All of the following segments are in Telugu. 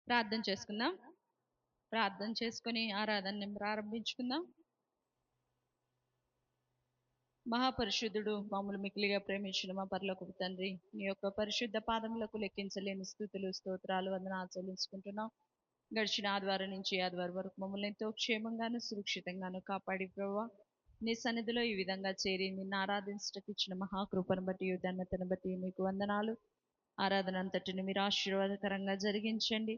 ప్రార్థన చేసుకుందాం. ప్రార్థన చేసుకొని ఆరాధనని ప్రారంభించుకుందాం. మహాపరిశుద్ధుడు, మమ్మల్ని మిక్కిలిగా ప్రేమించిన మా పరలోకపు తండ్రి, నీ యొక్క పరిశుద్ధ పాదములకు లెక్కించలేని స్తుతులు, స్తోత్రాలు, వందనాలు చెల్లించుకుంటున్నాం. గడిచిన ఆదివారం నుంచి ఆదివారం వరకు మమ్మల్ని ఎంతో క్షేమంగాను సురక్షితంగాను కాపాడి ప్రభువా, నీ సన్నిధిలో ఈ విధంగా చేరి నిన్ను ఆరాధించటకు ఇచ్చిన మహాకృపను బట్టి, ధన్యతను బట్టి మీకు వందనాలు. ఆరాధన అంతటిని మీరు ఆశీర్వాదకరంగా జరిగించండి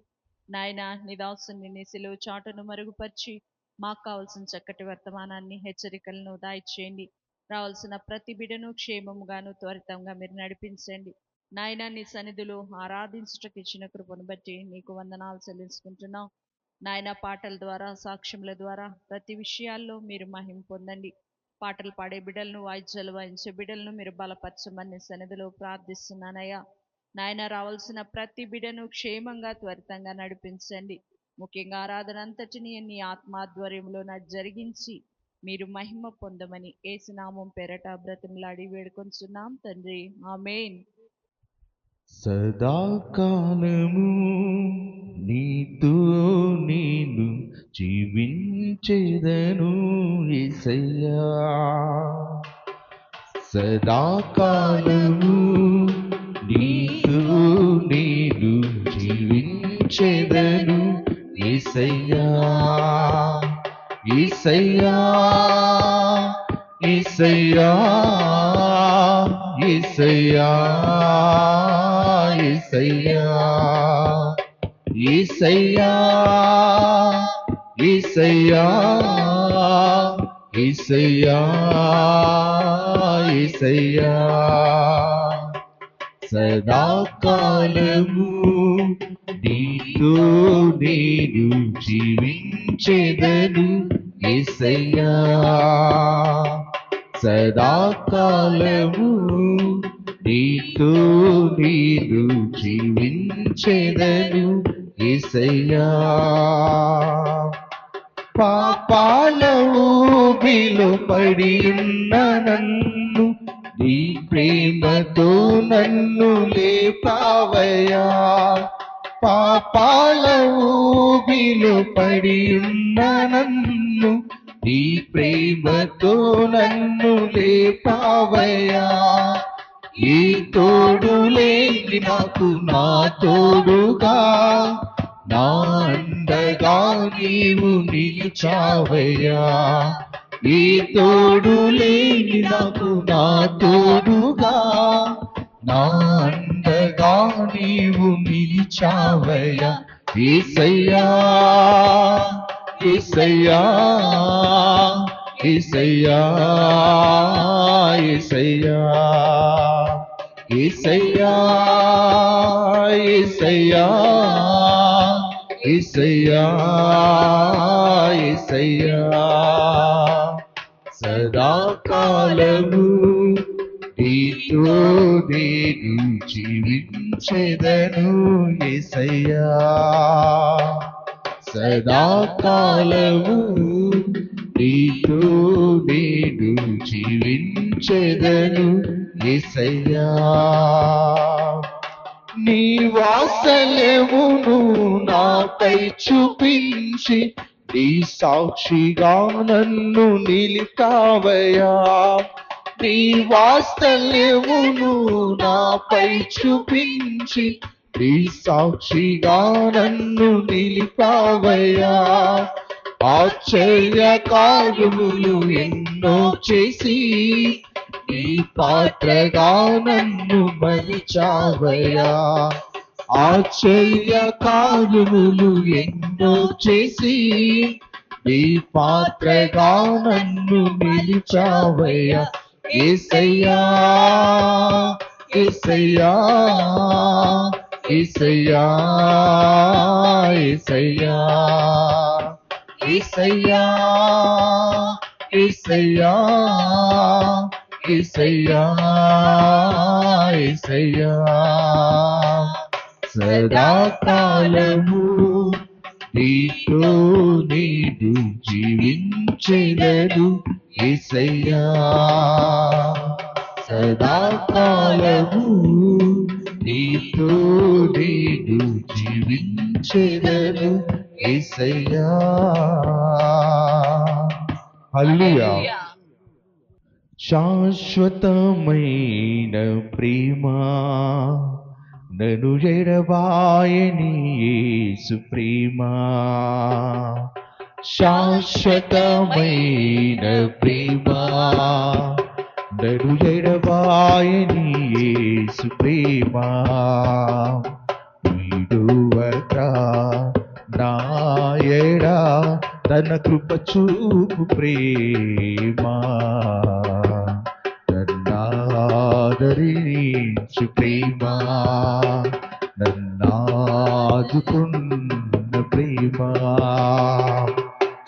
నాయన. నీ దాసుని నీ సిలువ చాటును మరుగుపరిచి మాకు కావాల్సిన చక్కటి వర్తమానాన్ని, హెచ్చరికలను దాయిచేయండి. రావాల్సిన ప్రతి బిడను క్షేమముగాను త్వరితంగా మీరు నడిపించండి నాయన. నీ సన్నిధిలో ఆరాధించుటకు ఇచ్చిన కృపను బట్టి నీకు వందనాలు చెల్లించుకుంటున్నాం నాయన. పాటల ద్వారా, సాక్ష్యముల ద్వారా ప్రతి విషయాల్లో మీరు మహిమ పొందండి. పాటలు పాడే బిడ్డలను, వాయిద్యాలు వాయించే బిడ్డలను మీరు బలపరచమని సన్నిధిలో ప్రార్థిస్తున్నానయ్యా నాయన. రావాల్సిన ప్రతి బిడను క్షేమంగా త్వరితంగా నడిపించండి. ముఖ్యంగా ఆరాధన అంతటిని నీ ఆత్మాధ్వర్యంలో జరిగించి మీరు మహిమ పొందమని యేసునామం పేరట బ్రతిమలాడి వేడుకొంచున్నాం తండ్రి, ఆమేన్. సదాకాలము నీతో నేను జీవించెదను యేసయ్యా. సదాకాలము నీతో నేను జీవించెదను యేసయ్యా. యేసయ్యా, యేసయ్యా, యేసయ్యా, యేసయ్యా, యేసయ్యా, యేసయ్యా, యేసయ్యా, యేసయ్యా. సదాకాలము నీతో నేను జీవించెదను యేసయ్యా. సదాకాలము నీతో నేను జీవించెదను యేసయ్యా. పాపాల ఊబిలో పడి ఉన్న నన్ను నీ ప్రేమతో నన్ను లేపావయ్యా. పాపాల ఊబిలో పడి ఉన్న నన్ను నీ ప్రేమతో నన్ను లేపావయ్యా. ఈ తోడు లేని నాకు నా తోడుగా, నా అండగా నీవు నిలిచావయ్యా. ఈ తోడు లేని నాకు నా తోడుగా, నా అండగా నీవు నిలిచావయ్యా. యేసయ్యా, యేసయ్యా, యేసయ్యా, యేసయ్యా, యేసయ్యా, యేసయ్యా, యేసయ్యా, యేసయ్యా. సదాకాలము నీతో నేను జీవించెదను యేసయ్యా. సదాకాలము నీతో నేను జీవించెదను యేసయ్యా. నీ వాత్సల్యమును నాపై చూపించి నీ సాక్షిగా నన్ను నిలిపావయ్యా. నీ వాత్సల్యమును నాపై చూపించి నీ సాక్షిగా నన్ను నిలిపావయ్యా. ఆశ్చర్య కార్యములు ఎన్నో చేసి నీ పాత్రగా నన్ను మలిచావయ్యా. ఆశ్చర్య కార్యములు ఎన్నో చేసి నీ పాత్రగా నన్ను నిలిచావయ్యా. యేసయ్యా, యేసయ్యా, యేసయ్యా, యేసయ్యా, యేసయ్యా, యేసయ్యా, యేసయ్యా, యేసయ్యా. సదాకాలము నీతో నేను జీవించెదను యేసయ్యా. సదాకాలము నీతో నేను జీవించెదను స్తుతించెదను యేసయ్యా. హల్లెలూయా. శాశ్వతమైన ప్రేమ నన్ను ఎడబాయని యేసు ప్రేమ, శాశ్వతమైన ప్రేమ నన్ను ఎడబాయని యేసు ప్రేమ, విడువక నాయడా తన కృప చూపు ప్రేమ, నన్నాదరించు ప్రేమ, నన్నాదుకున్న ప్రేమ,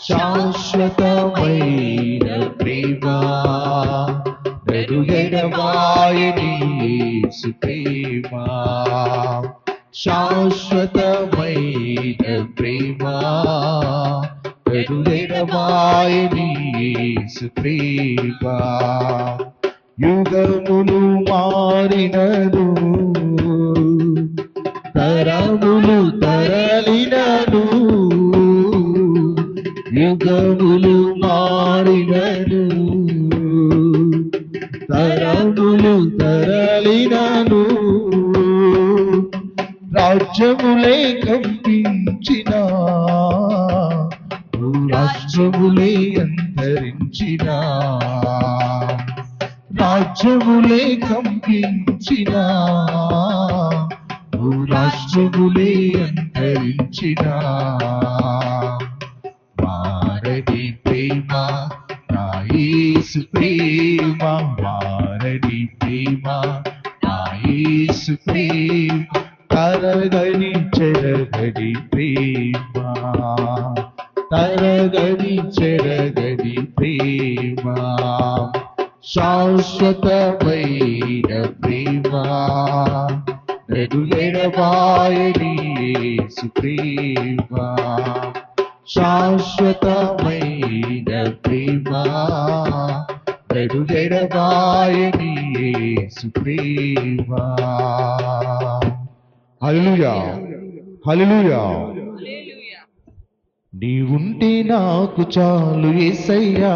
శాశ్వతమైన ప్రేమ నన్ను ఎడబాయని యేసు ప్రేమ, శాశ్వతమైన ప్రేమ నన్ను ఎడబాయని యేసు ప్రేమ, యుగములు మారినను తరములు తరలినను, యుగములు మారినను తరములు తరలినను, రాజ్యములే కంపించిన రాష్ట్రములే అంతరించిన, రాజ్యములే కంపించిన రాష్ట్రములే అంతరించిన, మారని ప్రేమ నా యేసు ప్రేమ, మారని ప్రేమ నా యేసు ప్రేమ, తరగని చెరగని ప్రేమ, తరగని చెరగని ప్రేమ, శాశ్వతమైన ప్రేమ నన్ను ఎడబాయని యేసు ప్రేమ, శాశ్వతమైన ప్రేమ నన్ను ఎడబాయని యేసు ప్రేమ. హల్లెలూయా, హల్లెలూయా. నీవుంటే నాకు చాలు యేసయ్యా,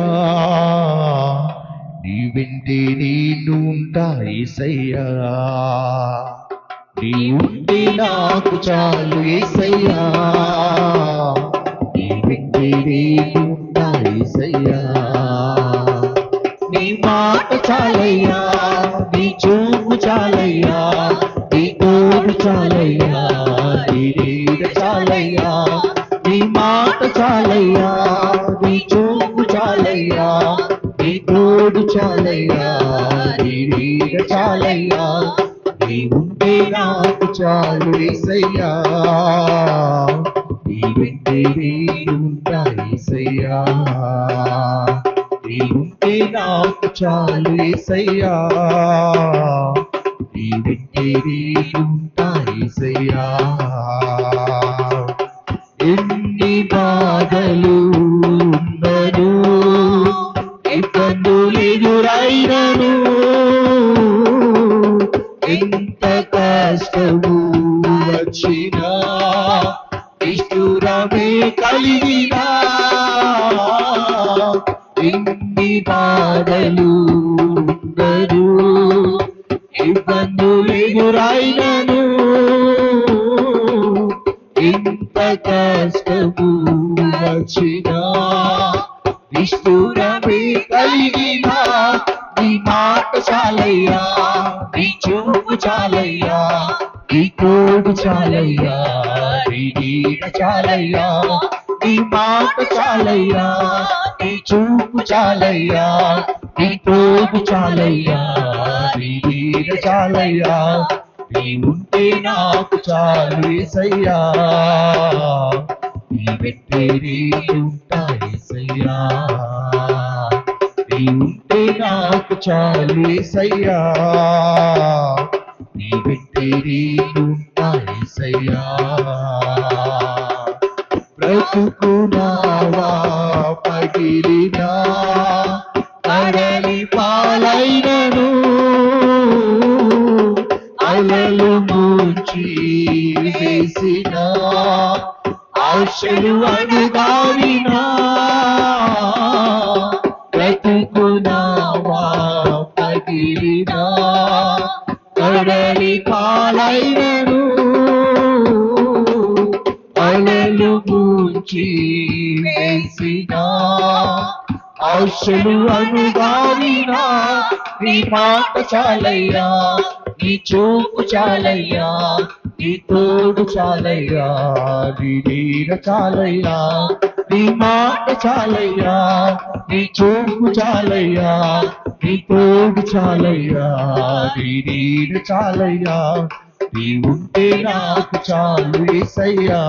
నీ వెంటే నేను ఉంటా యేసయ్యా, నీవుంటే నాకు చాలు యేసయ్యా, నీ వెంటే నేను ఉంటా యేసయ్యా, నీ మాట చాలయ్యా, నీ చూపు చాలయ్యా, నీ తోడు చాలయ్యా, నీ నీడ చాలయ్యా, నీ మాట చాలయ్యా, నీ చూపు చాలయ్యా, నీ తోడు చాలయ్యా, నీ నీడ చాలయ్యా, నీ ఉంటే నాకు చాలు యేసయ్యా, నీ వెంటే నేను ఉంటా యేసయ్యా, నీ ఉంటే నాకు చాలు యేసయ్యా, నీ వెంటే నేను ఉంటా యేసయ్యా. ఎన్ని బాధలు ఉన్నను, ఇబ్బందులు ఎదురైనను, ఎంత కష్టము వచ్చినా నిష్ఠురమే కలిగినా, ఎన్ని బాధలు ఉన్నను, ఇబ్బందులు ఎదురైనను, ఎంత కష్టము వచ్చినా నిష్ఠురమే కలిగినా, నీ మాట చాలయ్యా, నీ చూపు చాలయ్యా, నీ తోడు చాలయ్యా, నీ నీడ చాలయ్యా, నీ మాట చాలయ్యా, నీ చూపు చాలయ్యా, నీ తోడు చాలయ్యా, నీ నీడ చాలయ్యా, నీ ఉంటే నాకు చాలు యేసయ్యా, నీ వెంటే నేను ఉంటా యేసయ్యా, నీ ఉంటే నాకు చాలు యేసయ్యా, నీ వెంటే నేను ఉంటా యేసయ్యా. బ్రతుకునావా పగిలినా కడలి పాలైనను, అలలు ముంచి వేసిన ఆశలు అణుగావినా బ్రతుకునావా పగిలినా కడలి కాలైనను అలలు ముంచి వేసినా ఆశలు అణుగావినా నీ మాట చాలయ్యా నీ చూపు చాలయ్యా నీ తోడు చాలయ్యా నీ నీడ చాలయ్యా నీ మాట చాలయ్యా నీ చూపు చాలయ్యా నీ తోడు చాలయ్యా నీ నీడ చాలయ్యా నీ ఉంటే నాకు చాలు యేసయ్యా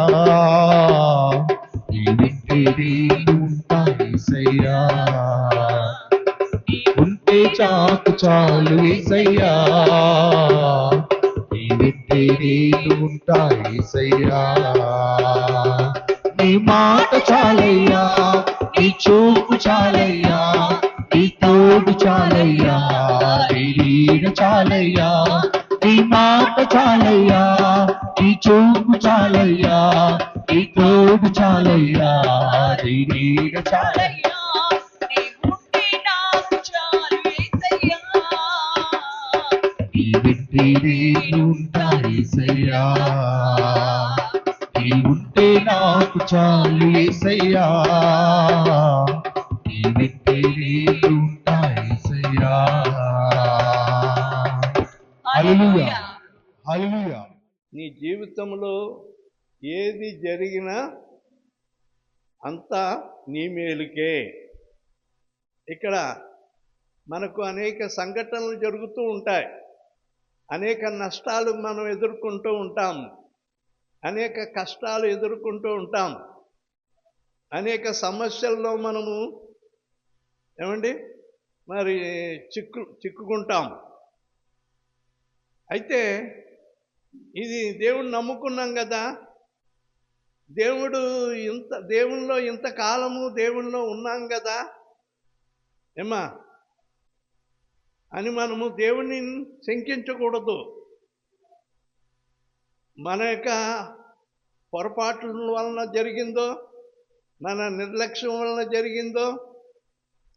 నీ ఉంటే నేను ఉంటా యేసయ్యా నీ ఉంటే చాకు చాలు యేసయ్యా నీ ఉంటే నేను ఉంటా యేసయ్యా నీ మాట చాలయ్యా నీ చూపు చాలయ్యా నీ తోడు చాలయ్యా నీ నీడ చాలయ్యా నీ మాట చాలయ్యా నీ చూపు చాలయ్యా నీ తోడు చాలయ్యా నీ నీడ చాలయ్యా నీ వెంటే నేను ఉంటా యేసయ్యా నీ ఉంటే నాకు చాలు యేసయ్యా నీ వెంటే నేను ఉంటా యేసయ్యా హల్లెలూయా హల్లెలూయా. నీ జీవితంలో ఏది జరిగినా అంతా నీ మేలుకే. ఇక్కడ మనకు అనేక సంఘటనలు జరుగుతూ ఉంటాయి, అనేక నష్టాలు మనం ఎదుర్కొంటూ ఉంటాం, అనేక కష్టాలు ఎదుర్కొంటూ ఉంటాం, అనేక సమస్యల్లో మనము మరి చిక్కుకుంటాం. అయితే ఇది దేవుడు నమ్ముకున్నాం కదా, దేవునిలో ఇంతకాలము దేవునిలో ఉన్నాం కదా ఏమా అని మనము దేవుణ్ణి శంకించకూడదు. మన యొక్క పొరపాట్ల వలన జరిగిందో, మన నిర్లక్ష్యం వలన జరిగిందో,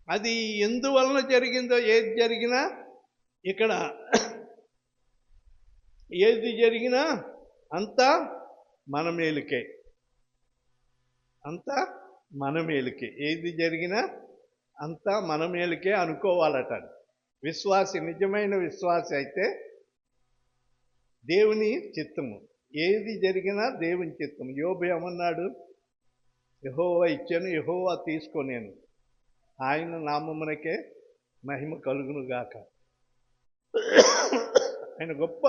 అది ఎందువలన జరిగిందో, ఏది జరిగినా ఇక్కడ ఏది జరిగినా అంతా మన మేలుకే, అంతా మన మేలుకే. ఏది జరిగినా అంతా మన మేలుకే అనుకోవాలట. విశ్వాసి, నిజమైన విశ్వాసి అయితే దేవుని చిత్తము, ఏది జరిగినా దేవుని చిత్తము. యోబు ఏమన్నాడు? యెహోవా ఇచ్చాను, యెహోవా తీసుకోనేను, ఆయన నామమునకే మహిమ కలుగును గాక. ఆయన గొప్ప,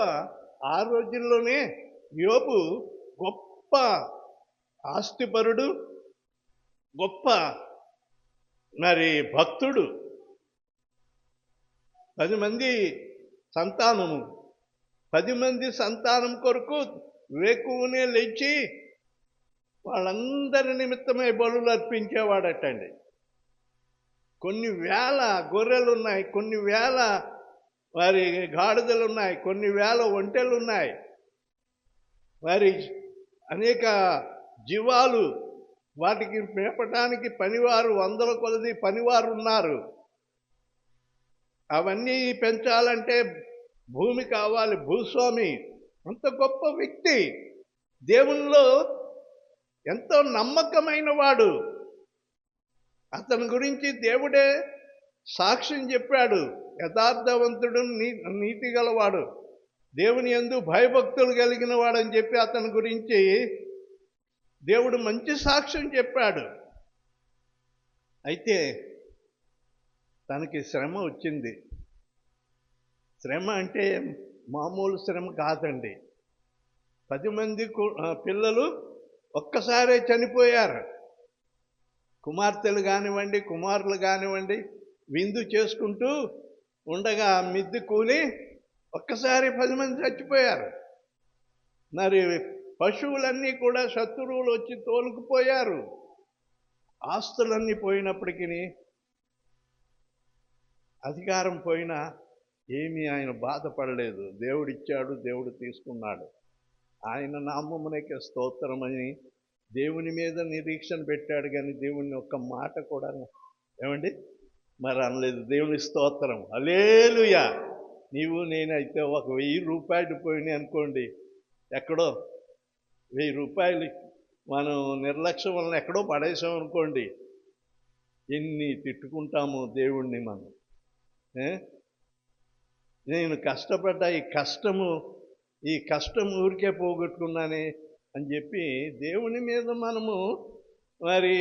ఆ రోజుల్లోనే యోబు గొప్ప ఆస్తిపరుడు, గొప్ప మరి భక్తుడు. 10 మంది సంతానము, 10 మంది సంతానం కొరకు వేకువనే లేచి వాళ్ళందరి నిమిత్తమై బలులు అర్పించేవాడటండి. కొన్ని వేల గొర్రెలు ఉన్నాయి, కొన్ని వేల వారి గాడిదలు ఉన్నాయి, కొన్ని వేల ఒంటెలు ఉన్నాయి, మరి అనేక జీవాలు, వాటికి మేపటానికి పనివారు, 100 కొలది పనివారు ఉన్నారు. అవన్నీ పెంచాలంటే భూమి కావాలి, భూస్వామి. అంత గొప్ప వ్యక్తి, దేవునిలో ఎంతో నమ్మకమైన వాడు. అతని గురించి దేవుడే సాక్ష్యం చెప్పాడు. యథార్థవంతుడు, నీతి గలవాడు, దేవుని యందు భయభక్తులు కలిగిన వాడని చెప్పి అతని గురించి దేవుడు మంచి సాక్ష్యం చెప్పాడు. అయితే తనకి శ్రమ వచ్చింది. శ్రమ అంటే మామూలు శ్రమ కాదండి. 10 మంది పిల్లలు ఒక్కసారే చనిపోయారు. కుమార్తెలు కానివ్వండి, కుమారులు కానివ్వండి, విందు చేసుకుంటూ ఉండగా మిద్ది కూలి ఒక్కసారి 10 మంది చచ్చిపోయారు. మరి పశువులన్నీ కూడా శత్రువులు వచ్చి తోలుకుపోయారు. ఆస్తులన్నీ పోయినప్పటికీ, అధికారం పోయినా ఏమీ ఆయన బాధపడలేదు. దేవుడిచ్చాడు, దేవుడు తీసుకున్నాడు, ఆయన నామమునకే స్తోత్రమని దేవుని మీద నిరీక్షణ పెట్టాడు, కానీ దేవుని ఒక్క మాట కూడా ఏమండి మరి అనలేదు. దేవుని స్తోత్రం, హల్లెలూయా. నీవు నేనైతే ఒక 1000 రూపాయలు పోయినాయి అనుకోండి, ఎక్కడో 1000 రూపాయలు మనం నిర్లక్ష్యం వలన ఎక్కడో పడేసాం అనుకోండి, ఎన్ని తిట్టుకుంటాము దేవుణ్ణి మనం. నేను కష్టపడ్డా, ఈ కష్టం ఊరికే పోగొట్టుకున్నానే అని చెప్పి దేవుని మీద మనము మరి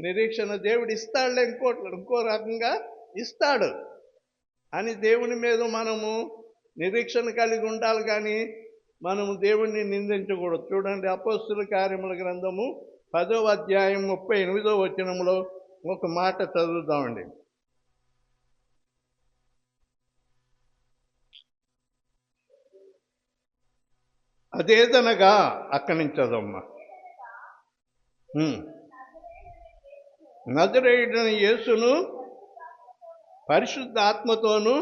నిరీక్షణ, దేవుడు ఇస్తాడులే, ఇంకో రకంగా ఇస్తాడు అని దేవుని మీద మనము నిరీక్షణ కలిగి ఉండాలి, కానీ మనము దేవుణ్ణి నిందించకూడదు. చూడండి, అపోస్తలుల కార్యముల గ్రంథము 10వ అధ్యాయం 38వ వచనంలో ఒక మాట చదువుతామండి. అదేదనగా అక్కడి నుంచి చదవమ్మా. నజరేయుడైన యేసును పరిశుద్ధాత్మతోను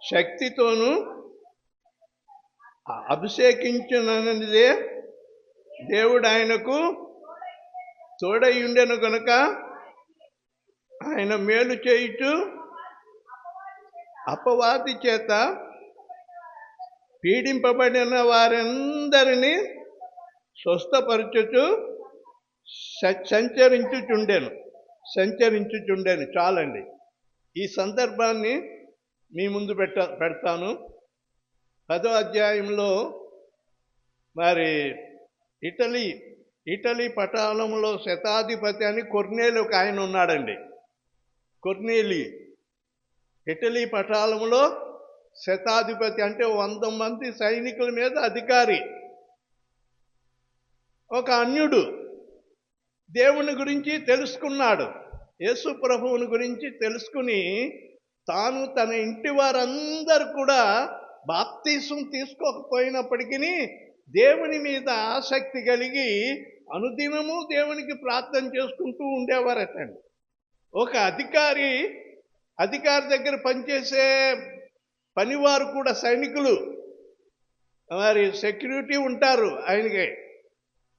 శక్తితోను అభిషేకించుననిదే దేవుడు ఆయనకు తోడై ఉండెను కనుక ఆయన మేలు చేయుచు అపవాది చేత పీడింపబడిన వారందరినీ స్వస్థపరచుచు సంచరించుచుండెను. చాలండి, ఈ సందర్భాన్ని మీ ముందు పెడతాను. 10వ అధ్యాయంలో మరి ఇటలీ పటాలంలో శతాధిపతి అని కొర్నేలి ఒక ఆయన ఉన్నాడండి. కొర్నేలి ఇటలీ పటాలంలో శతాధిపతి అంటే 100 మంది సైనికుల మీద అధికారి. ఒక అన్యుడు దేవుని గురించి తెలుసుకున్నాడు, యేసు ప్రభువుని గురించి తెలుసుకుని తాను తన ఇంటి వారందరూ కూడా బాప్తీసం తీసుకోకపోయినప్పటికీ దేవుని మీద ఆసక్తి కలిగి అనుదినము దేవునికి ప్రార్థన చేసుకుంటూ ఉండేవారటండి. ఒక అధికారి దగ్గర పనిచేసే పనివారు కూడా సైనికులు, మరి సెక్యూరిటీ ఉంటారు ఆయనకి.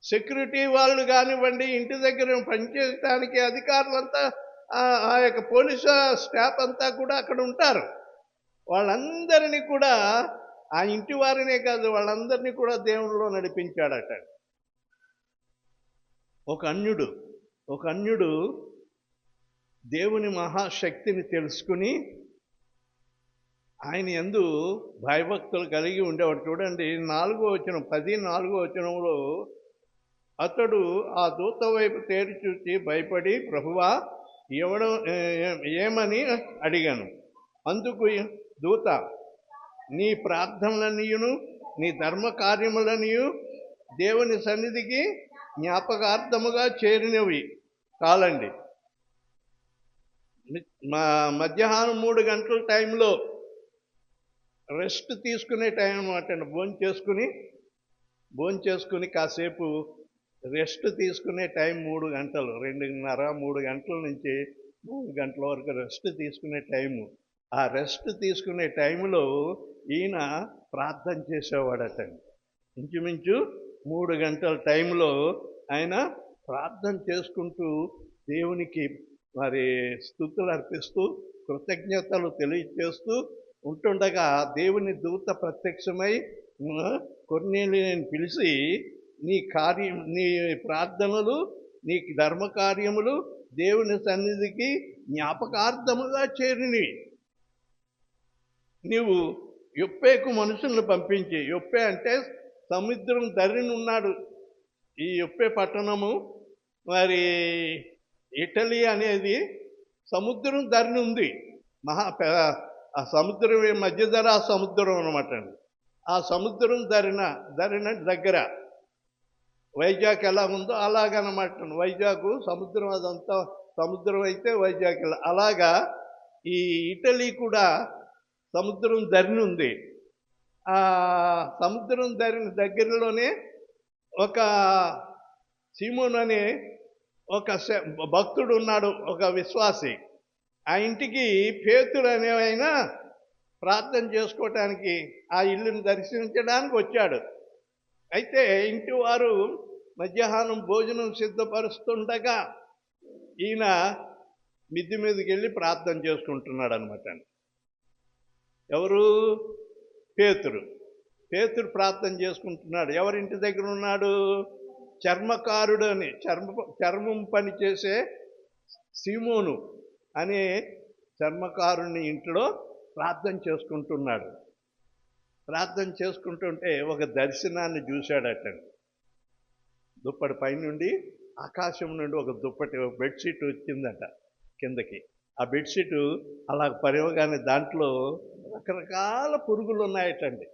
సెక్యూరిటీ వాళ్ళు కానివ్వండి, ఇంటి దగ్గర పనిచేయడానికి అధికారులంతా, ఆ యొక్క పోలీసు స్టాఫ్ అంతా కూడా అక్కడ ఉంటారు. వాళ్ళందరినీ కూడా, ఆ ఇంటి వారినే కాదు వాళ్ళందరినీ కూడా దేవునిలో నడిపించాడట. ఒక అన్యుడు దేవుని మహాశక్తిని తెలుసుకుని ఆయన యందు భయభక్తులు కలిగి ఉండేవాడు. చూడండి, 4వ వచనంలో అతడు ఆ దూత వైపు తేరి చూసి భయపడి, ప్రభువా ఏమని అడిగాను. అందుకు దూత, నీ ప్రార్థనలనియును నీ ధర్మ కార్యములనియు దేవుని సన్నిధికి జ్ఞాపకార్థముగా చేరినవి కాలండి. మధ్యాహ్నం 3 గంటల టైంలో రెస్ట్ తీసుకునే టైం అనమాట. భోంచేసుకుని కాసేపు రెస్ట్ తీసుకునే టైం 3 గంటలు, 2:30 3 గంటల నుంచి 3 గంటల వరకు రెస్ట్ తీసుకునే టైము. ఆ రెస్ట్ తీసుకునే టైంలో ఈయన ప్రార్థన చేసేవాడటండి. ఇంచుమించు 3 గంటల టైంలో ఆయన ప్రార్థన చేసుకుంటూ దేవునికి మరి స్తుతులు అర్పిస్తూ కృతజ్ఞతలు తెలియజేస్తూ ఉంటుండగా దేవుని దూత ప్రత్యక్షమై కొర్నేలిని పిలిచి, నీ ప్రార్థనలు నీ ధర్మ కార్యములు దేవుని సన్నిధికి జ్ఞాపకార్థముగా చేరినవి. నీవు యొప్పేకు మనుషులను పంపించి, యొప్పే అంటే సముద్రం ధరిని ఉన్నాడు ఈ యొప్పే పట్టణము. మరి ఇటలీ అనేది సముద్రం ధరిని ఉంది. ఆ సముద్రం మధ్యధరా సముద్రం అనమాట అండి. ఆ సముద్రం ధరిన దగ్గర వైజాగ్ ఎలా ఉందో అలాగనమాట. వైజాగ్ సముద్రం, అదంతా సముద్రం అయితే వైజాగ్ అలాగా ఈ ఇటలీ కూడా సముద్రం ధరిని ఉంది. ఆ సముద్రం ధరిని దగ్గరలోనే ఒక సీమోను అనే ఒక భక్తుడు ఉన్నాడు, ఒక విశ్వాసి. ఆ ఇంటికి పేతురు అనే ఆయన ప్రార్థన చేసుకోవటానికి, ఆ ఇల్లుని దర్శించడానికి వచ్చాడు. అయితే ఇంటి వారు మధ్యాహ్నం భోజనం సిద్ధపరుస్తుండగా ఈయన మిద్ది మీదకి వెళ్ళి ప్రార్థన చేసుకుంటున్నాడు అనమాట. ఎవరు? పేతురు ప్రార్థన చేసుకుంటున్నాడు. ఎవరింటి దగ్గర ఉన్నాడు? చర్మకారుడు అని, చర్మం పని చేసే సీమోను అనే చర్మకారుని ఇంట్లో ప్రార్థన చేసుకుంటున్నాడు. ప్రార్థన చేసుకుంటుంటే ఒక దర్శనాన్ని చూశాడటండి. దుప్పటి పైనుండి, ఆకాశం నుండి ఒక బెడ్షీట్ వచ్చిందట కిందకి. ఆ బెడ్షీటు అలా పరివగానే దాంట్లో రకరకాల పురుగులు ఉన్నాయటండి.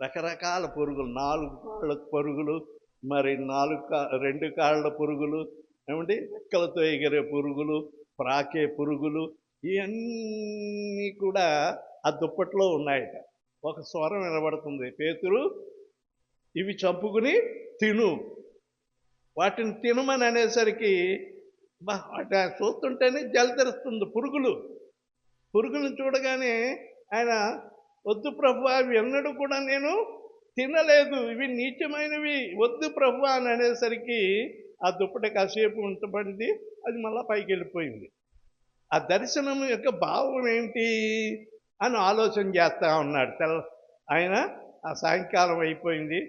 రకరకాల పురుగులు, 4 కాళ్ళ పురుగులు, మరి 2 కాళ్ళ పురుగులు, ఏమండి రెక్కలతో ఎగిరే పురుగులు, ప్రాకే పురుగులు, ఇవన్నీ కూడా ఆ దుప్పట్లో ఉన్నాయట. ఒక స్వరం వినబడుతుంది, పేతురు ఇవి చంపుకుని తిను. వాటిని తినమని అనేసరికి వాటి చూస్తుంటేనే జలతరుస్తుంది. పురుగులను చూడగానే ఆయన, వద్దు ప్రభు, అవి ఎన్నడూ కూడా నేను తినలేదు, ఇవి నీచమైనవి, వద్దు ప్రభు అని అనేసరికి ఆ దుప్పటి కాసేపు ఉంచబడింది, అది మళ్ళా పైకి వెళ్ళిపోయింది. ఆ దర్శనం యొక్క భావం ఏంటి అని ఆలోచన చేస్తూ ఉన్నాడు. ఆయన ఆ సాయంకాలం అయిపోయింది.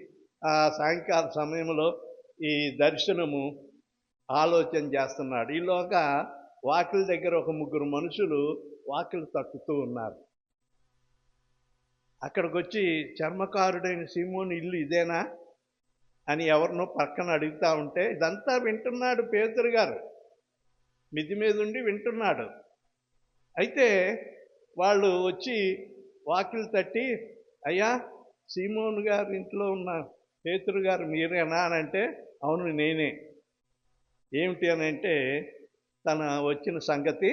ఆ సాయంకాల సమయంలో ఈ దర్శనము ఆలోచన చేస్తున్నాడు. ఈలోగా వాకిలి దగ్గర ఒక 3 మనుషులు వాకిలి తట్టుతూ ఉన్నారు. అక్కడికి వచ్చి, చర్మకారుడైన సీమోను ఇల్లు ఇదేనా అని ఎవరినో పక్కన అడుగుతూ ఉంటే, ఇదంతా వింటున్నాడు పేతురు గారు, మిద్ది మీద ఉండి వింటున్నాడు. అయితే వాళ్ళు వచ్చి వాకిలి తట్టి, అయ్యా సీమోను గారి ఇంట్లో ఉన్న పేతురు గారు మీరేనా అని అంటే, అవును నేనే. ఏమిటి అని అంటే, తన వచ్చిన సంగతి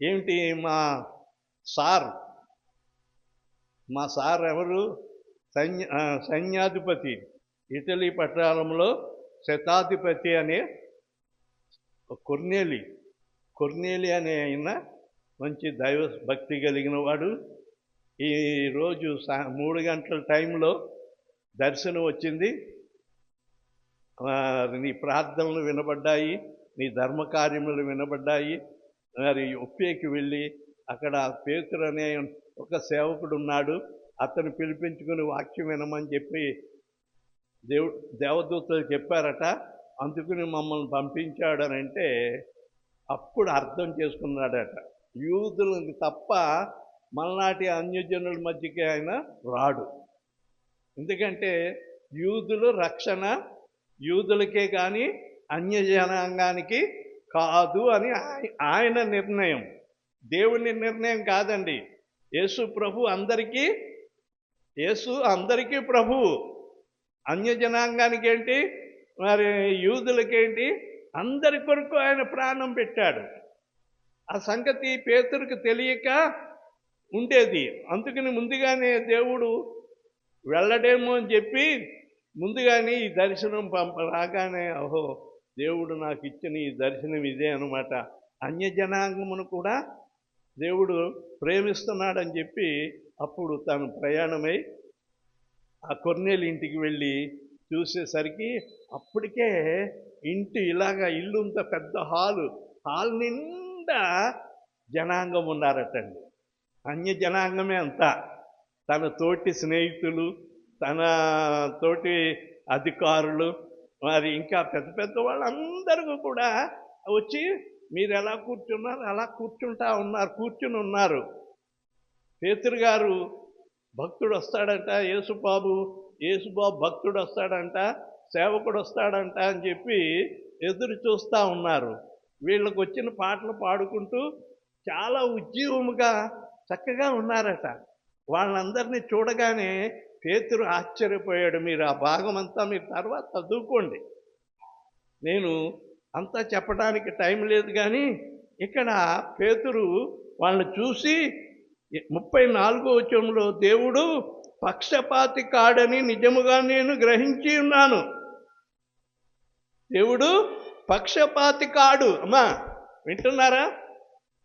ఏమిటి, మా సార్ ఎవరు? సైన్యాధిపతి, ఇటలీ పట్టణంలో శతాధిపతి అనే కొర్నేలి అనే ఆయన మంచి దైవ భక్తి కలిగిన వాడు. ఈరోజు 3 గంటల టైంలో దర్శనం వచ్చింది. నీ ప్రార్థనలు వినబడ్డాయి, నీ ధర్మకార్యములు వినబడ్డాయి. మరి ఒప్పేకి వెళ్ళి అక్కడ పేతురు అనే ఒక సేవకుడు ఉన్నాడు, అతను పిలిపించుకుని వాక్యం వినమని చెప్పి దేవదూతలు చెప్పారట. అందుకుని మమ్మల్ని పంపించాడని అంటే, అప్పుడు అర్థం చేసుకున్నాడట, యూదులకు తప్ప మలనాటి అన్యజనుల మధ్యకి ఆయన రాడు. ఎందుకంటే యూదులు రక్షణ యూదులకే కానీ అన్యజనాంగానికి కాదు అని ఆయన నిర్ణయం, దేవుని నిర్ణయం కాదండి. యేసు అందరికీ ప్రభు. అన్యజనాంగానికి ఏంటి, మరి యూదులకేంటి, అందరి కొరకు ఆయన ప్రాణం పెట్టాడు. ఆ సంగతి పేతురుకు తెలియక ఉండేది. అందుకని ముందుగానే దేవుడు వెళ్ళడేమో అని చెప్పి ముందుగానే ఈ దర్శనం రాగానే, ఓహో దేవుడు నాకు ఇచ్చిన ఈ దర్శనం ఇదే అనమాట, అన్యజనాంగమును కూడా దేవుడు ప్రేమిస్తున్నాడని చెప్పి అప్పుడు తను ప్రయాణమై ఆ కొర్నేలి ఇంటికి వెళ్ళి చూసేసరికి అప్పటికే ఇల్లు అంత పెద్ద హాల్ నిండా జనాంగం ఉన్నారటండి. అన్య జనాంగమే అంతా, తన తోటి స్నేహితులు, తన తోటి అధికారులు, మరి ఇంకా పెద్ద పెద్ద వాళ్ళందరూ కూడా వచ్చి మీరు ఎలా కూర్చున్నారు అలా కూర్చుని ఉన్నారు. పేతురు గారు భక్తుడు వస్తాడంట, యేసుబాబు భక్తుడు వస్తాడంట, సేవకుడు వస్తాడంట అని చెప్పి ఎదురు చూస్తూ ఉన్నారు. వీళ్ళకు వచ్చిన పాటలు పాడుకుంటూ చాలా ఉజ్జీవముగా చక్కగా ఉన్నారట. వాళ్ళందరినీ చూడగానే పేతురు ఆశ్చర్యపోయాడు. మీరు ఆ భాగం అంతా మీరు తర్వాత చదువుకోండి, నేను అంతా చెప్పడానికి టైం లేదు. కానీ ఇక్కడ పేతురు వాళ్ళని చూసి 34వ వచనంలో, దేవుడు పక్షపాతి కాడని నిజముగా నేను గ్రహించి ఉన్నాను. దేవుడు పక్షపాతి కాడు. అమ్మా వింటున్నారా?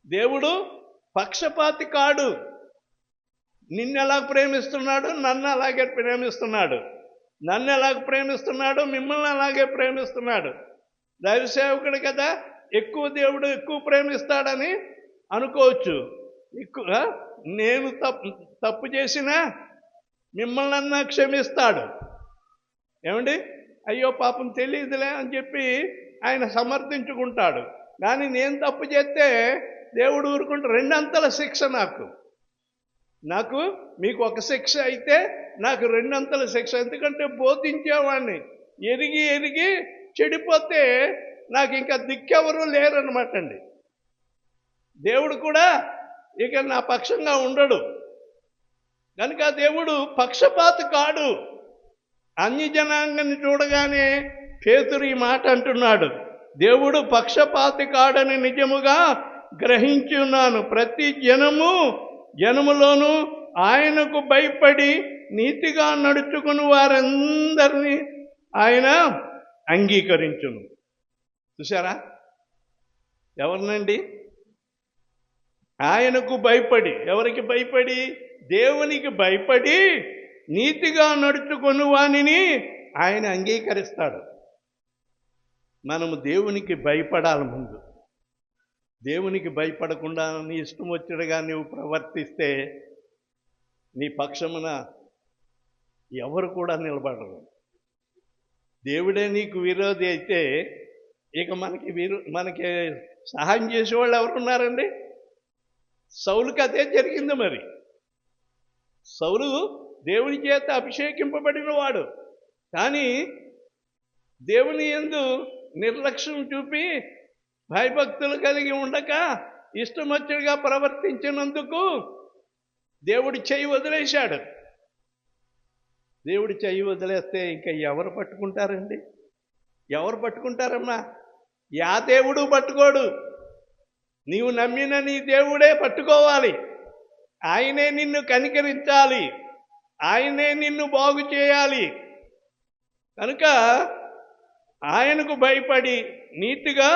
దేవుడు పక్షపాతి కాడు. నిన్నెలా ప్రేమిస్తున్నాడు, నన్ను అలాగే ప్రేమిస్తున్నాడు. నన్ను ఎలాగ ప్రేమిస్తున్నాడో మిమ్మల్ని అలాగే ప్రేమిస్తున్నాడు. దైవ సేవకుడు కదా, ఎక్కువ దేవుడు ఎక్కువ ప్రేమిస్తాడని అనుకోవచ్చు. ఎక్కువ నేను తప్పు చేసినా మిమ్మల్ని అన్నా క్షమిస్తాడు. ఏమండి, అయ్యో పాపం తెలియదులే అని చెప్పి ఆయన సమర్థించుకుంటాడు. కానీ నేను తప్పు చేస్తే దేవుడు ఊరుకుంటా, రెండంతల శిక్ష నాకు మీకు ఒక శిక్ష అయితే నాకు రెండంతల శిక్ష. ఎందుకంటే బోధించేవాడిని ఎరిగి చెడిపోతే నాకు ఇంకా దిక్కెవరూ లేరనమాట అండి. దేవుడు కూడా ఇక నా పక్షంగా ఉండడు. కనుక దేవుడు పక్షపాతి కాడు. అన్య జనాంగాన్ని చూడగానే పేతురు ఈ మాట అంటున్నాడు, దేవుడు పక్షపాతి కాడని నిజముగా గ్రహించి ఉన్నాను. ప్రతి జనములోనూ ఆయనకు భయపడి నీతిగా నడుచుకుని వారందరినీ ఆయన అంగీకరించును. చూసారా, ఎవరినండి? ఆయనకు భయపడి. ఎవరికి భయపడి? దేవునికి భయపడి నీతిగా నడుచుకుని వానిని ఆయన అంగీకరిస్తాడు. మనము దేవునికి భయపడాలి. ముందు దేవునికి భయపడకుండా నీ ఇష్టం వచ్చినగా నువ్వు ప్రవర్తిస్తే నీ పక్షమున ఎవరు కూడా నిలబడరు. దేవుడే నీకు విరోధి అయితే ఇక మనకి సహాయం చేసేవాళ్ళు ఎవరున్నారండి? సౌలుకి అదే జరిగింది. మరి సౌలు దేవుని చేత అభిషేకింపబడిన వాడు, కానీ దేవుని యందు నిర్లక్ష్యం చూపి భయభక్తులు కలిగి ఉండక ఇష్టం వచ్చినగా ప్రవర్తించినందుకు దేవుడి చెయ్యి వదిలేశాడు. దేవుడి చెయ్యి వదిలేస్తే ఇంకా ఎవరు పట్టుకుంటారండి? ఎవరు పట్టుకుంటారమ్మా? యా దేవుడు పట్టుకోడు. నీవు నమ్మిన నీ దేవుడే పట్టుకోవాలి. ఆయనే నిన్ను కనికరించాలి, ఆయనే నిన్ను బాగు చేయాలి. కనుక ఆయనకు భయపడి నీతిగా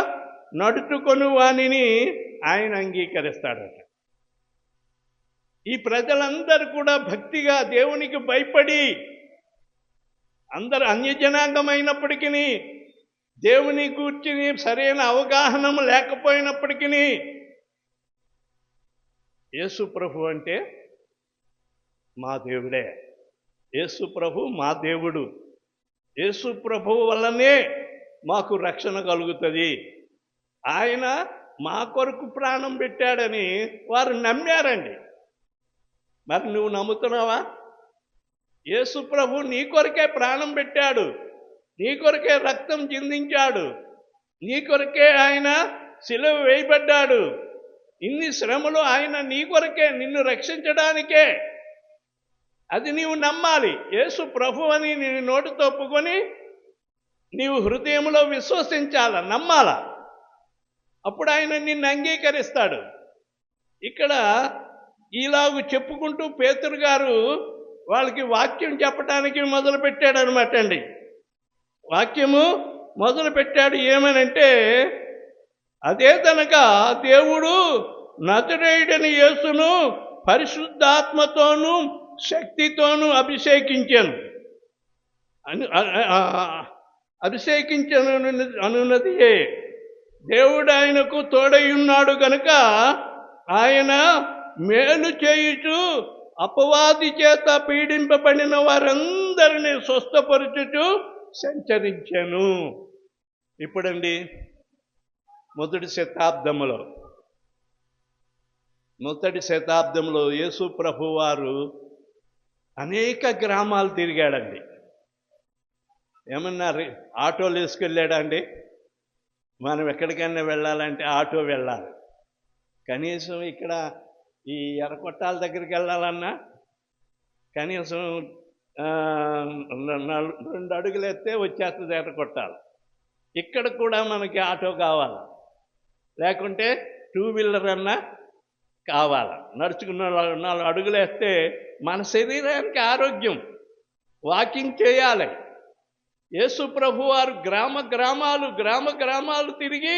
నడుచుకొని వానిని ఆయన అంగీకరిస్తాడట. ఈ ప్రజలందరూ కూడా భక్తిగా దేవునికి భయపడి, అందరు అన్యజనాంగమైనప్పటికీ దేవుని గూర్చి సరైన అవగాహన లేకపోయినప్పటికీ యేసు ప్రభు అంటే మా దేవుడే. యేసు ప్రభు మా దేవుడు. యేసు ప్రభు వల్లనే మాకు రక్షణ కలుగుతుంది. ఆయన మా కొరకు ప్రాణం పెట్టాడని వారు నమ్మారండి. మరి నువ్వు నమ్ముతున్నావా? యేసు ప్రభు నీ కొరకే ప్రాణం పెట్టాడు, నీ కొరకే రక్తం చిందించాడు, నీ కొరకే ఆయన సిలువ వేయబడ్డాడు. ఇన్ని శ్రమలు ఆయన నీ కొరకే, నిన్ను రక్షించడానికే. అది నీవు నమ్మాలి. యేసు ప్రభు అని నీ నోటితో ఒప్పుకొని నీవు హృదయంలో విశ్వసించాల, నమ్మాల. అప్పుడు ఆయన నిన్ను అంగీకరిస్తాడు. ఇక్కడ ఇలాగ చెప్పుకుంటూ పేతురు గారు వాళ్ళకి వాక్యం చెప్పడానికి మొదలుపెట్టాడు అనమాట అండి. వాక్యము మొదలుపెట్టాడు. ఏమనంటే, అదే తనక దేవుడు నజరేయుడైన యేసును పరిశుద్ధాత్మతోనూ శక్తితోనూ అభిషేకించను అనున్నదియే. దేవుడు ఆయనకు తోడై కనుక ఆయన మేలు చేయుచు అపవాది చేత పీడింపబడిన వారందరినీ స్వస్థపరచుచు సంచరించాను. ఇప్పుడండి మొదటి శతాబ్దంలో యేసు ప్రభు వారు అనేక గ్రామాలు తిరిగాడండి. ఏమన్నారు? ఆటోలు వేసుకెళ్ళాడండి. మనం ఎక్కడికైనా వెళ్ళాలంటే ఆటో వెళ్ళాలి. కనీసం ఇక్కడ ఈ ఎర్రకొట్టాల దగ్గరికి వెళ్ళాలన్నా కనీసం 2 అడుగులు ఎత్తే వచ్చేస్తుంది ఎర్రకొట్టాలి. ఇక్కడ కూడా మనకి ఆటో కావాలి, లేకుంటే 2 వీలర్ అన్నా కావాలి. నడుచుకున్న 4 అడుగులు వేస్తే మన శరీరానికి ఆరోగ్యం. వాకింగ్ చేయాలి. యేసు ప్రభు వారు గ్రామ గ్రామాలు తిరిగి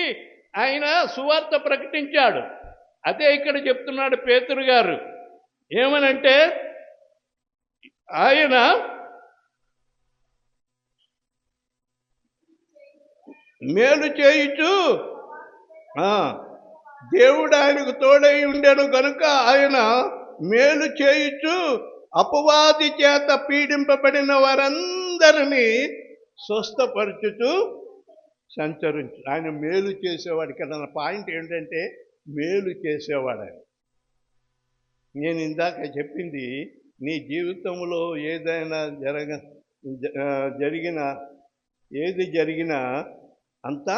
ఆయన సువార్త ప్రకటించాడు. అదే ఇక్కడ చెప్తున్నాడు పేతురు గారు. ఏమనంటే, ఆయన మేలు చేయుచు ఆ, దేవుడు ఆయనకు తోడై ఉండెను కనుక ఆయన మేలు చేయుచు అపవాది చేత పీడింపబడిన వారందరినీ స్వస్థపరచుచు సంచరించు. ఆయన మేలు చేసేవాడు. ఇక్కడ నా పాయింట్ ఏంటంటే మేలు చేసేవాడు ఆయన. నేను ఇందాక చెప్పింది, నీ జీవితంలో ఏదైనా ఏది జరిగినా అంతా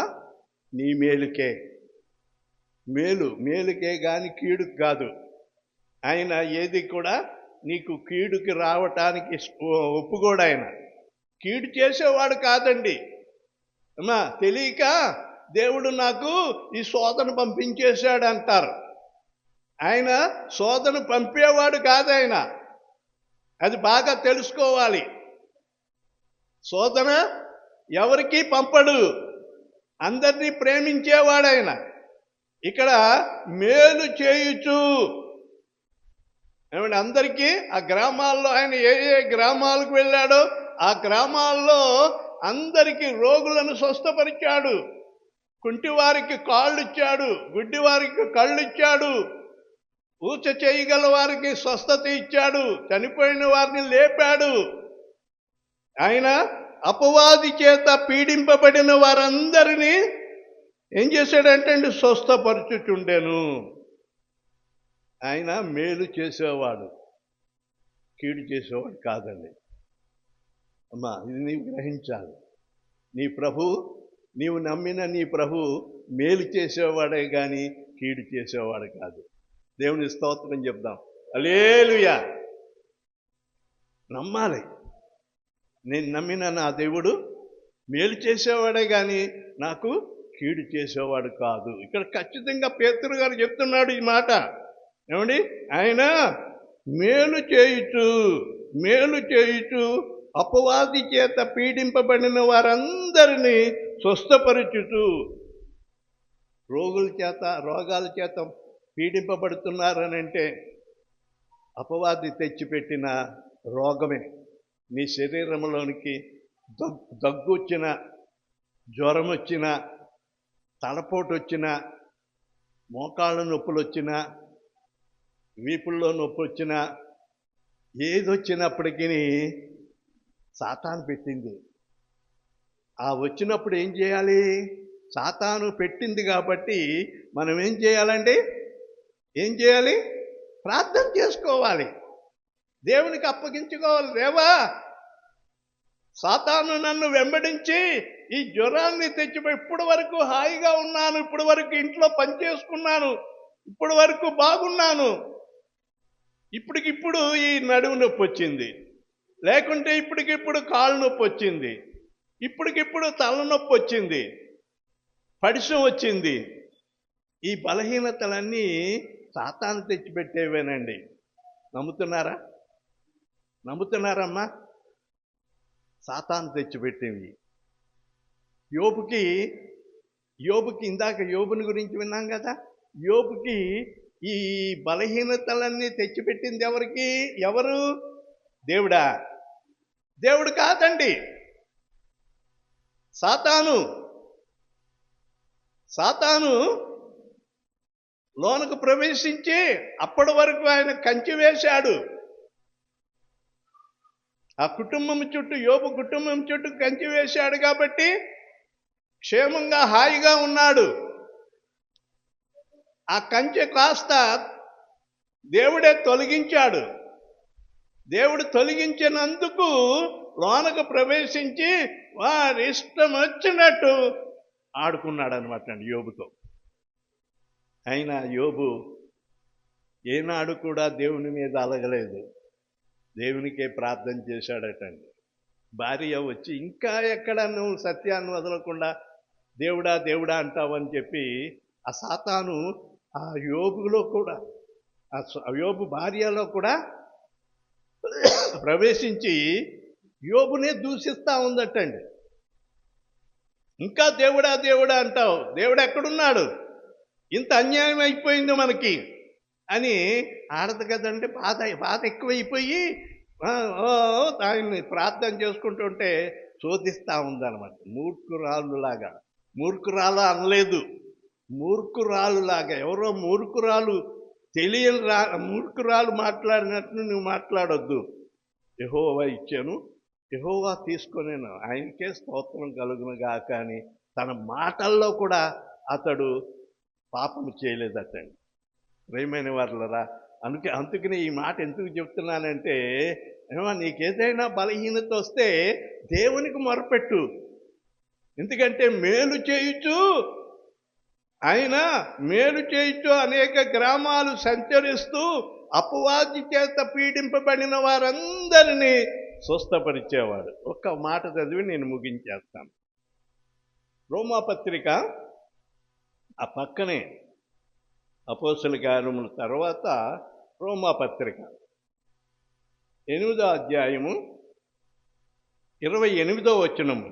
నీ మేలుకే. మేలుకే కానీ కీడుకు కాదు. ఆయన ఏది కూడా నీకు కీడుకి రావటానికి ఒప్పుకోడు. ఆయన కీడు చేసేవాడు కాదండి. అమ్మా, తెలియక దేవుడు నాకు ఈ శోధన పంపించేశాడు అంటారు. ఆయన శోధన పంపేవాడు కాదు. ఆయన అది బాగా తెలుసుకోవాలి. శోధన ఎవరికి పంపడు, అందరినీ ప్రేమించేవాడు ఆయన. ఇక్కడ మేలు చేయుచు ఏమంటే అందరికీ ఆ గ్రామాల్లో ఆయన ఏ గ్రామాలకు వెళ్ళాడో ఆ గ్రామాల్లో అందరికీ రోగులను స్వస్థపరిచాడు. కుంటివారికి కాళ్ళు ఇచ్చాడు, గుడ్డివారికి కళ్ళు ఇచ్చాడు, ఊచ చేయగల వారికి స్వస్థత ఇచ్చాడు, చనిపోయిన వారిని లేపాడు. ఆయన అపవాది చేత పీడింపబడిన వారందరినీ ఏం చేశాడంటే స్వస్థపరచుచుండెను. ఆయన మేలు చేసేవాడు, కీడు చేసేవాడు కాదండి. అమ్మా, ఇది నీవు గ్రహించాలి. నీవు నమ్మిన నీ ప్రభు మేలు చేసేవాడే కానీ కీడు చేసేవాడు కాదు. దేవుని స్తోత్రం చెప్దాం. హల్లెలూయా. నమ్మాలి. నేను నమ్మిన నా దేవుడు మేలు చేసేవాడే కానీ నాకు కీడు చేసేవాడు కాదు. ఇక్కడ ఖచ్చితంగా పేతురు గారు చెప్తున్నాడు ఈ మాట. ఏమండి, ఆయన మేలు చేయుచు అపవాది చేత పీడింపబడిన వారందరినీ స్వస్థపరచుచు. రోగాల చేత పీడింపబడుతున్నారనంటే అపవాది తెచ్చిపెట్టిన రోగమే. నీ శరీరంలోనికి దగ్గు వచ్చిన, జ్వరం వచ్చిన, తలపోటు వచ్చిన, మోకాళ్ళ నొప్పులు వచ్చిన, వీపుల్లో నొప్పి వచ్చిన, ఏదొచ్చినప్పటికీ సాతాను పెట్టింది. ఆ వచ్చినప్పుడు ఏం చేయాలి? సాతాను పెట్టింది కాబట్టి మనం ఏం చేయాలండి? ప్రార్థన చేసుకోవాలి, దేవునికి అప్పగించుకోవాలి. దేవా, సాతాను నన్ను వెంబడించి ఈ జ్వరాన్ని తెచ్చిపోయి ఇప్పటి వరకు హాయిగా ఉన్నాను, ఇప్పటి వరకు ఇంట్లో పని చేసుకున్నాను, ఇప్పటి వరకు బాగున్నాను, ఇప్పటికిప్పుడు ఈ నడుము నొప్పి వచ్చింది, లేకుంటే ఇప్పటికిప్పుడు కాళ్ళు నొప్పి వచ్చింది, ఇప్పటికిప్పుడు తలనొప్పి వచ్చింది, పడిశం వచ్చింది. ఈ బలహీనతలన్నీ సాతాను తెచ్చిపెట్టేవేనండి. నమ్ముతున్నారమ్మా? సాతాను తెచ్చిపెట్టేవి. యోబుకి ఇందాక యోబుని గురించి విన్నాం కదా. యోబుకి ఈ బలహీనతలన్నీ తెచ్చిపెట్టింది ఎవరు? దేవుడా? దేవుడు కాదండి, సాతాను లోనకు ప్రవేశించి అప్పటి వరకు ఆయన కంచె వేశాడు. ఆ కుటుంబం చుట్టూ, యోబు కుటుంబం చుట్టూ కంచె వేశాడు కాబట్టి క్షేమంగా హాయిగా ఉన్నాడు. ఆ కంచె కాస్త దేవుడే తొలగించాడు. దేవుడు తొలగించినందుకు లోనకు ప్రవేశించి వారి ఇష్టం వచ్చినట్టు ఆడుకున్నాడు అనమాట అండి యోబుతో. అయినా యోబు ఏనాడు కూడా దేవుని మీద అలగలేదు, దేవునికే ప్రార్థన చేశాడటండి. భార్య వచ్చి ఇంకా ఎక్కడ నువ్వు సత్యాన్ని వదలకుండా దేవుడా దేవుడా అంటావని చెప్పి ఆ సాతాను ఆ యోబులో కూడా, ఆ యోబు భార్యలో కూడా ప్రవేశించి యోబునే దూషిస్తూ ఉందటండి. ఇంకా దేవుడా దేవుడా అంటావు, దేవుడు ఎక్కడున్నాడు, ఇంత అన్యాయం అయిపోయింది మనకి అని ఆడదు కదండి. బాధ ఎక్కువైపోయి ఆయన్ని ప్రార్థన చేసుకుంటుంటే శోధిస్తూ ఉందన్నమాట. మూర్ఖురాళ్ళులాగా మూర్ఖురాలు అనలేదు. మూర్ఖురాలులాగా, ఎవరో మూర్ఖురాలు తెలియని మూర్ఖురాలు మాట్లాడినట్లు నువ్వు మాట్లాడొద్దు. యెహోవా ఇచ్చాను, యెహోవా తీసుకొనేను, ఆయనకే స్తోత్రం కలుగును గాక అని తన మాటల్లో కూడా అతడు పాపము చేయలేదటండి. ప్రియమైన వారులరా, అందుకని ఈ మాట ఎందుకు చెప్తున్నానంటే, నీకేదైనా బలహీనత వస్తే దేవునికి మొరపెట్టు. ఎందుకంటే మేలు చేయుచు అనేక గ్రామాలు సంచరిస్తూ అపవాది చేత పీడింపబడిన వారందరినీ స్వస్థపరిచేవాడు. ఒక్క మాట చదివి నేను ముగించేస్తాను. రోమాపత్రిక ఆ పక్కనే అపోస్తల కార్యముల తర్వాత రోమాపత్రిక 8వ అధ్యాయము 28వ వచనము.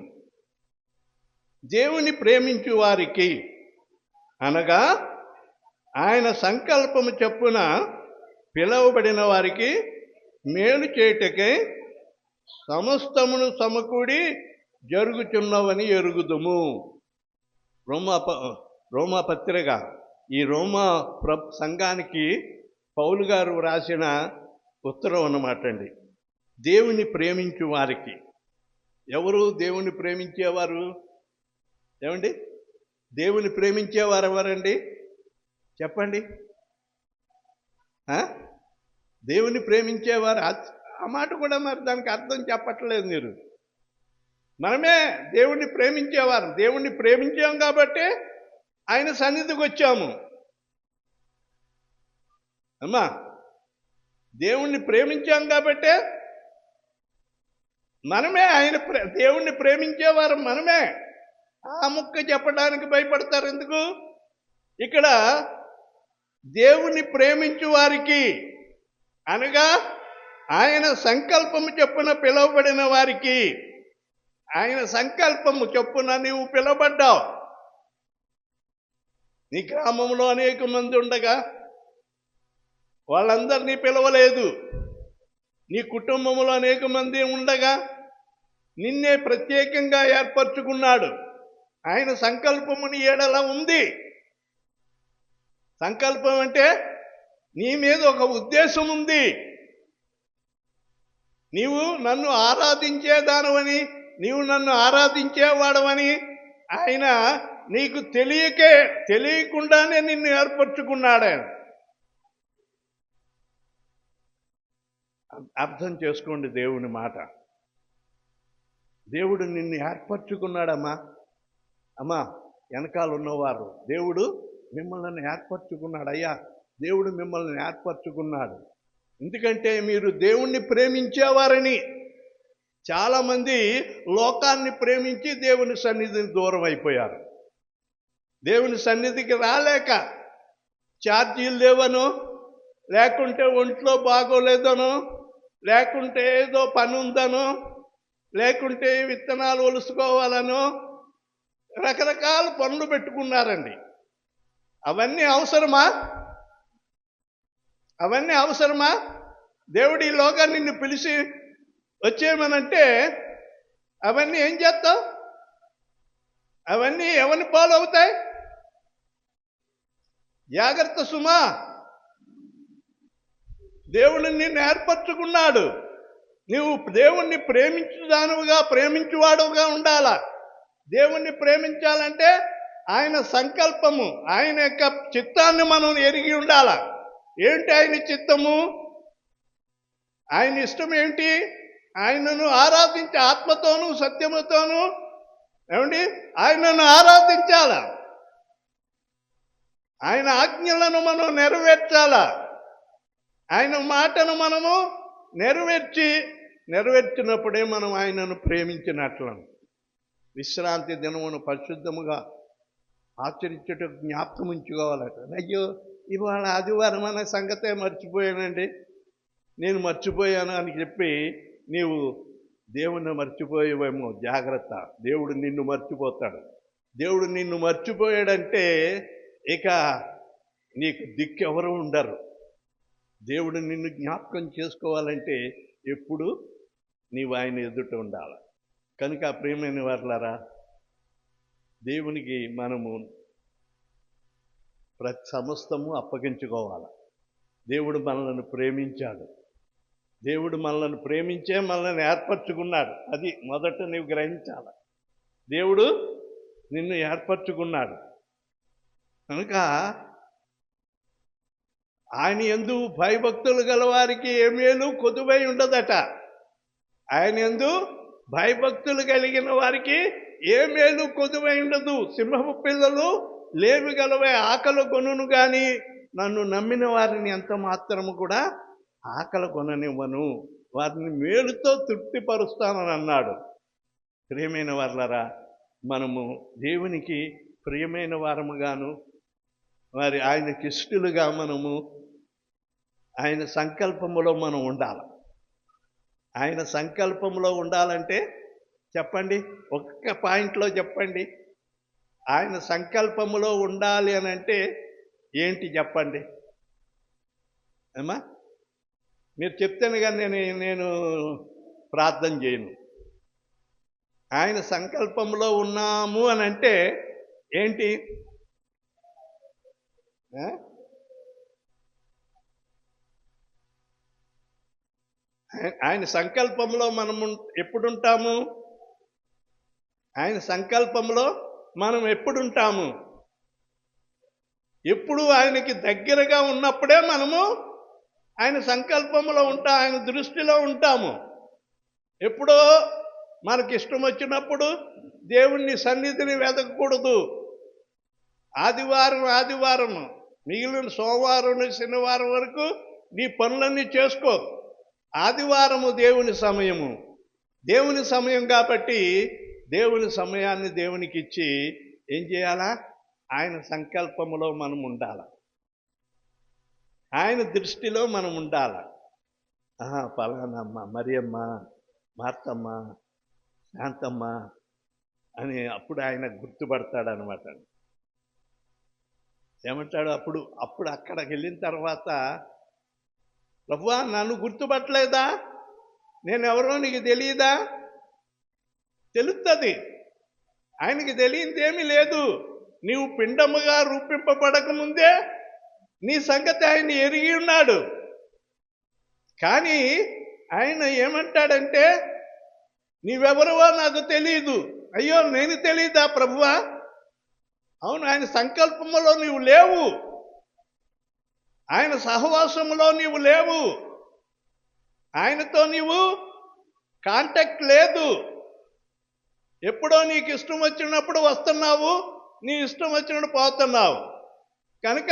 దేవుని ప్రేమించు వారికి అనగా ఆయన సంకల్పము చొప్పున పిలువబడిన వారికి మేలు చేయుటకై సమస్తమును సమకూడి జరుగుచున్నవని ఎరుగుదుము. రోమాపత్రిక, ఈ రోమా సంఘానికి పౌలు గారు రాసిన ఉత్తరం అన్నమాట అండి. దేవుని ప్రేమించు వారికి. ఎవరు దేవుని ప్రేమించేవారు? ఏమండి, దేవుని ప్రేమించేవారు ఎవరండి? చెప్పండి. దేవుని ప్రేమించేవారు. ఆ మాట కూడా మరి దానికి అర్థం చెప్పట్లేదు మీరు. మనమే దేవుణ్ణి ప్రేమించేవారు. దేవుణ్ణి ప్రేమించాం కాబట్టి ఆయన సన్నిధికి వచ్చాము. అమ్మా, దేవుణ్ణి ప్రేమించాం కాబట్టే మనమే దేవుణ్ణి ప్రేమించేవారు మనమే. ఆ ముక్క చెప్పడానికి భయపడతారు ఎందుకు? ఇక్కడ దేవుణ్ణి ప్రేమించు వారికి అనగా ఆయన సంకల్పము చొప్పున పిలువబడిన వారికి. ఆయన సంకల్పము చొప్పున నీవు పిలువబడ్డావు. నీ గ్రామంలో అనేక మంది ఉండగా వాళ్ళందరినీ పిలవలేదు. నీ కుటుంబంలో అనేక మంది ఉండగా నిన్నే ప్రత్యేకంగా ఏర్పరచుకున్నాడు. ఆయన సంకల్పము నీ ఎడల ఉంది. సంకల్పం అంటే నీ మీద ఒక ఉద్దేశం ఉంది. నీవు నన్ను ఆరాధించేదానవని, నీవు నన్ను ఆరాధించేవాడవని ఆయన నీకు తెలియకుండానే నిన్ను ఏర్పరచుకున్నాడు. ఆయన అర్థం చేసుకోండి దేవుని మాట. దేవుడు నిన్ను ఏర్పరచుకున్నాడమ్మా. అమ్మా, వెనకాల ఉన్నవారు, దేవుడు మిమ్మల్ని ఏర్పరచుకున్నాడు. అయ్యా, దేవుడు మిమ్మల్ని ఏర్పరచుకున్నాడు. ఎందుకంటే మీరు దేవుణ్ణి ప్రేమించేవారని. చాలామంది లోకాన్ని ప్రేమించి దేవుని సన్నిధిని దూరం అయిపోయారు. దేవుని సన్నిధికి రాలేక ఛార్జీలు లేవనో, లేకుంటే ఒంట్లో బాగోలేదనో, లేకుంటే ఏదో పని ఉందనో, లేకుంటే విత్తనాలు ఒలుసుకోవాలనో రకరకాల పనులు పెట్టుకున్నారండి. అవన్నీ అవసరమా? అవన్నీ అవసరమా? దేవుడు ఈలోగా నిన్ను పిలిచి వచ్చేయమనంటే అవన్నీ ఏం చేస్తావు? అవన్నీ ఎవరిని పాలవుతాయి? జాగ్రత్త సుమా. దేవుడు నిన్ను ఏర్పరచుకున్నాడు. నువ్వు దేవుణ్ణి ప్రేమించువాడుగా ఉండాలా. దేవుణ్ణి ప్రేమించాలంటే ఆయన సంకల్పము, ఆయన యొక్క చిత్తాన్ని మనం ఎరిగి ఉండాల. ఏంటి ఆయన చిత్తము? ఆయన ఇష్టం ఏంటి? ఆయనను ఆరాధించి ఆత్మతోనూ సత్యముతోనూ ఏమండి ఆయనను ఆరాధించాల. ఆయన ఆజ్ఞలను మనం నెరవేర్చాలా. ఆయన మాటను మనము నెరవేర్చినప్పుడే మనం ఆయనను ప్రేమించినట్లను. విశ్రాంతి దినమును పరిశుద్ధముగా ఆచరించుట జ్ఞాపకం ఉంచుకోవాలట. అయ్యో, ఇవాళ ఆదివారం అనే సంగతే మర్చిపోయానండి, నేను మర్చిపోయాను అని చెప్పి నీవు దేవుణ్ణి మర్చిపోయేవేమో. జాగ్రత్త, దేవుడు నిన్ను మర్చిపోతాడు. దేవుడు నిన్ను మర్చిపోయాడంటే ఇక నీకు దిక్కెవరు ఉండరు. దేవుడు నిన్ను జ్ఞాపకం చేసుకోవాలంటే ఎప్పుడు నీవు ఆయన ఎదుట ఉండాలి. కనుక ప్రియమైన వారులారా, దేవునికి మనము ప్రతి సమస్తము అప్పగించుకోవాలి. దేవుడు మనల్ని ప్రేమించాడు. దేవుడు మనల్ని ప్రేమించే మనల్ని ఏర్పరచుకున్నాడు. అది మొదట నీవు గ్రహించాలి. దేవుడు నిన్ను ఏర్పరచుకున్నాడు కనుక ఆయన యందు భయభక్తులు గలవారికి ఏ మేలు కొదువై ఉండదట. ఆయన యందు భయభక్తులు కలిగిన వారికి ఏ మేలు కొదువై ఉండదు. సింహపు పిల్లలు లేవి గలవై ఆకలి కొనును గాని నన్ను నమ్మిన వారిని ఎంత మాత్రము కూడా ఆకలి కొననివ్వను, వారిని మేలుతో తృప్తిపరుస్తానని అన్నాడు. ప్రియమైన వారలారా, మనము దేవునికి ప్రియమైన వారముగాను మరి ఆయనకి ఇష్టలుగా మనము ఆయన సంకల్పములో మనం ఉండాలి. ఆయన సంకల్పంలో ఉండాలంటే చెప్పండి, ఒక్క పాయింట్లో చెప్పండి. ఆయన సంకల్పములో ఉండాలి అని అంటే ఏంటి చెప్పండి అమ్మా? మీరు చెప్తేనే కానీ నేను ప్రార్థన చేయను. ఆయన సంకల్పంలో ఉన్నాము అని అంటే ఏంటి? ఆయన సంకల్పంలో మనము ఎప్పుడుంటాము? ఆయన సంకల్పంలో మనం ఎప్పుడుంటాము? ఎప్పుడు ఆయనకి దగ్గరగా ఉన్నప్పుడే మనము ఆయన సంకల్పంలో ఆయన దృష్టిలో ఉంటాము. ఎప్పుడో మనకి ఇష్టం వచ్చినప్పుడు దేవుణ్ణి సన్నిధిని వెతకకూడదు. ఆదివారం మిగిలిన సోమవారం శనివారం వరకు నీ పనులన్నీ చేసుకో. ఆదివారము దేవుని సమయము, దేవుని సమయం కాబట్టి దేవుని సమయాన్ని దేవునికి ఇచ్చి ఏం చేయాలా? ఆయన సంకల్పములో మనం ఉండాలి. ఆయన దృష్టిలో మనం ఉండాలి. పలానమ్మ, మరియమ్మ, మార్తమ్మ, శాంతమ్మ అని అప్పుడు ఆయన గుర్తుపడతాడు అనమాట. ఏమంటాడు? అప్పుడు అక్కడికి వెళ్ళిన తర్వాత, ప్రభువా నన్ను గుర్తుపట్టలేదా? నేనెవరో నీకు తెలియదా? తెలుస్తుంది. ఆయనకి తెలియందేమీ లేదు. నీవు పిండముగా రూపింపబడక ముందే నీ సంగతి ఆయన ఎరిగి ఉన్నాడు. కానీ ఆయన ఏమంటాడంటే, నీవెవరువో నాకు తెలియదు. అయ్యో, నేను తెలియదా ప్రభువా? అవును, ఆయన సంకల్పములో నీవు లేవు. ఆయన సహవాసములో నీవు లేవు. ఆయనతో నీవు కాంటాక్ట్ లేదు. ఎప్పుడో నీకు ఇష్టం వచ్చినప్పుడు వస్తున్నావు, నీ ఇష్టం వచ్చినప్పుడు పోతున్నావు. కనుక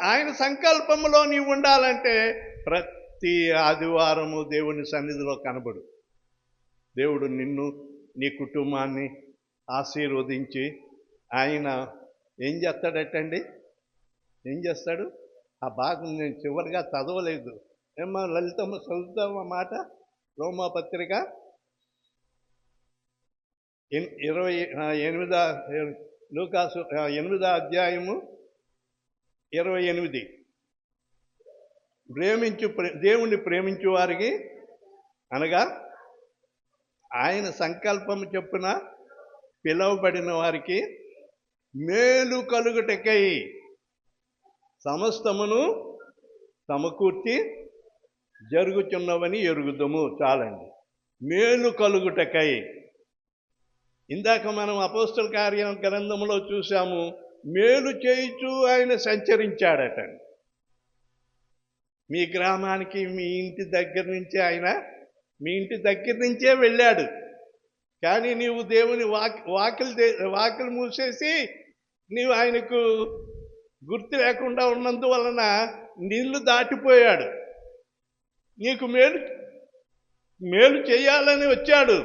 ఆయన సంకల్పములో నీవు ఉండాలంటే ప్రతి ఆదివారము దేవుని సన్నిధిలో కనబడు. దేవుడు నిన్ను, నీ కుటుంబాన్ని ఆశీర్వదించి ఆయన ఏం చేస్తాడటండి? ఏం చేస్తాడు? ఆ భాగం నేను చివరిగా చదవలేదు. ఏమో లలితమ్మ చదువుతామా మాట? రోమాపత్రిక 28 లూకాసు 8వ అధ్యాయము 28. దేవుణ్ణి ప్రేమించు వారికి అనగా ఆయన సంకల్పము చొప్పున పిలువబడిన వారికి మేలు కలుగుటకై సమస్తమును సమకూర్చి జరుగుచున్నవని ఎరుగుదము. చాలండి. మేలు కలుగుటకై. ఇందాక మనం అపోస్తల కార్యం గ్రంథంలో చూసాము, మేలు చేయుచు ఆయన సంచరించాడట. మీ గ్రామానికి మీ ఇంటి దగ్గర నుంచే వెళ్ళాడు. కానీ నీవు దేవుని వాకిలు మూసేసి నీవు ఆయనకు గుర్తు లేకుండా ఉన్నందువలన నీళ్లు దాటిపోయాడు. నీకు మేలు చేయాలని వచ్చాడు,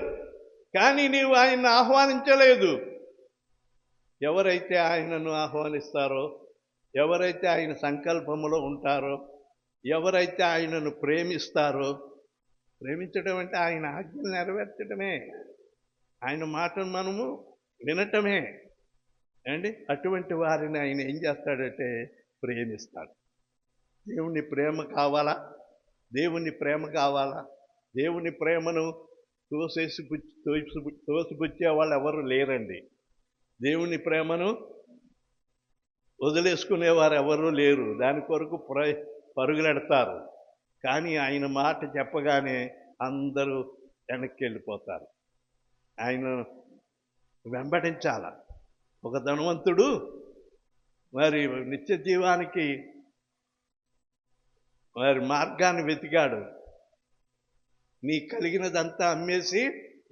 కానీ నీవు ఆయన్ని ఆహ్వానించలేదు. ఎవరైతే ఆయనను ఆహ్వానిస్తారో, ఎవరైతే ఆయన సంకల్పములో ఉంటారో, ఎవరైతే ఆయనను ప్రేమిస్తారో, ప్రేమించడం అంటే ఆయన ఆజ్ఞలు నెరవేర్చడమే, ఆయన మాటను మనము వినటమే అండి. అటువంటి వారిని ఆయన ఏం చేస్తాడంటే ప్రేమిస్తాడు. దేవుని ప్రేమ కావాలా? దేవుని ప్రేమను తోసిపుచ్చే వాళ్ళు ఎవరు లేరండి. దేవుని ప్రేమను వదిలేసుకునేవారు ఎవరూ లేరు. దాని కొరకు పరుగులెడతారు. కానీ ఆయన మాట చెప్పగానే అందరూ వెనక్కి వెళ్ళిపోతారు. ఆయన వెంబడించాల. ఒక ధనవంతుడు మరి నిత్య జీవానికి మరి మార్గాన్ని వెతికాడు. నీ కలిగినదంతా అమ్మేసి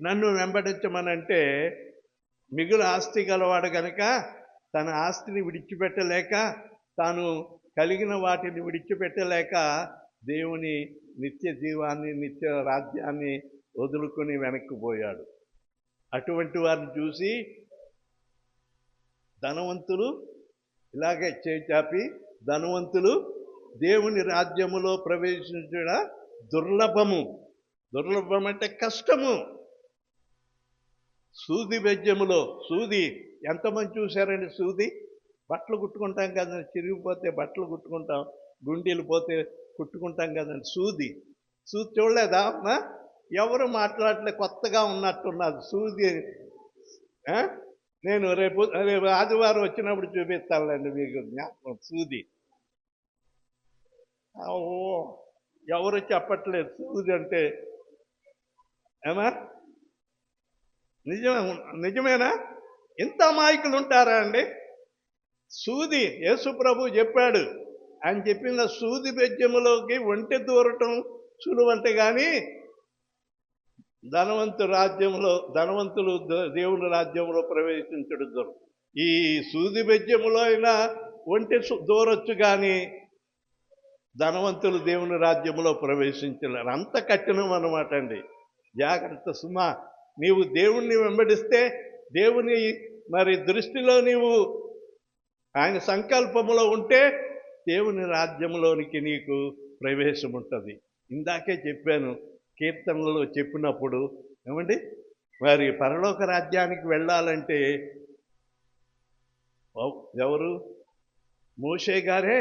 నన్ను వెంబడించమనంటే మిగులు ఆస్తి గలవాడు గనక తన ఆస్తిని విడిచిపెట్టలేక, తాను కలిగిన వాటిని విడిచిపెట్టలేక దేవుని నిత్య జీవాన్ని, నిత్య రాజ్యాన్ని వదులుకొని వెనక్కిపోయాడు. అటువంటి వారిని చూసి ధనవంతులు ఇలాగే చేచాపి, ధనవంతులు దేవుని రాజ్యములో ప్రవేశించడం దుర్లభము. దుర్లభం అంటే కష్టము. సూది బెజ్జములో, సూది ఎంతమంది చూశారండి? సూది బట్టలు కుట్టుకుంటాం కదండి, చిరిగిపోతే బట్టలు కుట్టుకుంటాం, గుండీలు పోతే కుట్టుకుంటాం కదండి. సూది చూడలేదా? ఎవరు మాట్లాడలే, కొత్తగా ఉన్నట్టున్నది సూది. నేను రేపు ఆదివారం వచ్చినప్పుడు చూపిస్తానులేండి మీకు జ్ఞాపకం. సూది ఎవరు చెప్పట్లేదు సూది అంటే. ఏమా నిజమేనా? ఇంత అమాయకులు ఉంటారా అండి? సూది యేసు ప్రభు చెప్పాడు. ఆయన చెప్పిన సూది బెజ్జములోకి ఒంటె దూరటం సులువంటే కానీ ధనవంతులు దేవుని రాజ్యంలో ప్రవేశించడం దూరం. ఈ సూది బెజ్జములో అయినా ఒంటె దూరొచ్చు కానీ ధనవంతులు దేవుని రాజ్యంలో ప్రవేశించలేరు. అంత కఠినం అన్నమాట అండి. జాగ్రత్త సుమా. నీవు దేవుణ్ణి వెంబడిస్తే, దేవుని మరి దృష్టిలో నీవు ఆయన సంకల్పములో ఉంటే దేవుని రాజ్యంలోనికి నీకు ప్రవేశం ఉంటుంది. ఇందాకే చెప్పాను, కీర్తనలలో చెప్పినప్పుడు ఏమండి, మరి పరలోక రాజ్యానికి వెళ్ళాలంటే ఎవరు? మోషే గారే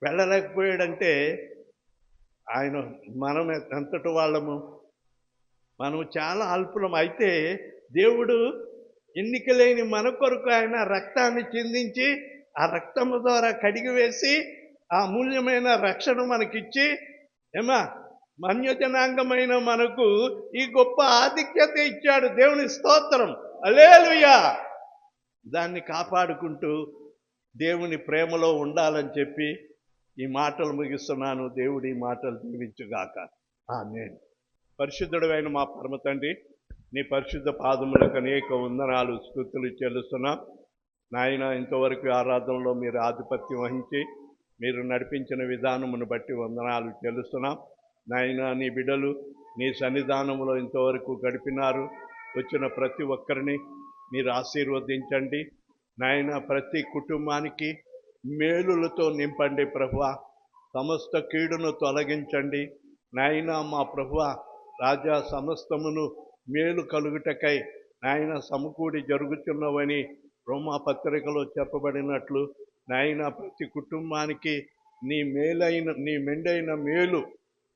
వెళ్ళలేకపోయాడంటే ఆయన మనం ఎంతటి వాళ్ళము? మనం చాలా అల్పులం. అయితే దేవుడు ఎన్నిక లేని మన కొరకు ఆయన రక్తాన్ని చిందించి, ఆ రక్తము ద్వారా కడిగివేసి, ఆ అమూల్యమైన రక్షణ మనకిచ్చి, మన్యజనాంగమైన మనకు ఈ గొప్ప ఆధిక్యత ఇచ్చాడు. దేవుని స్తోత్రం, హల్లెలూయా. దాన్ని కాపాడుకుంటూ దేవుని ప్రేమలో ఉండాలని చెప్పి ఈ మాటలు ముగిస్తున్నాను. దేవుడి మాటలు దీవించుగాక. ఆమేన్. పరిశుద్ధుడైన మా పరమ తండ్రి, నీ పరిశుద్ధ పాదములకు అనేక వందనాలు, స్తుతులు చెల్లిస్తున్నాం నాయన. ఇంతవరకు ఆరాధనలో మీరు ఆధిపత్యం వహించి మీరు నడిపించిన విధానమును బట్టి వందనాలు చెల్లిస్తున్నాం నాయన. నీ బిడ్డలు నీ సన్నిధానంలో ఇంతవరకు గడిపినారు. వచ్చిన ప్రతి ఒక్కరిని మీరు ఆశీర్వదించండి నాయన. ప్రతి కుటుంబానికి మేలులతో నింపండి ప్రభువా. సమస్త కీడును తొలగించండి నాయన. మా ప్రభువా రాజా, సమస్తమును మేలు కలుగుటకై నాయన సమకూడి జరుగుతున్నవని రోమా పత్రికలో చెప్పబడినట్లు నాయన ప్రతి కుటుంబానికి నీ మెండైన మేలు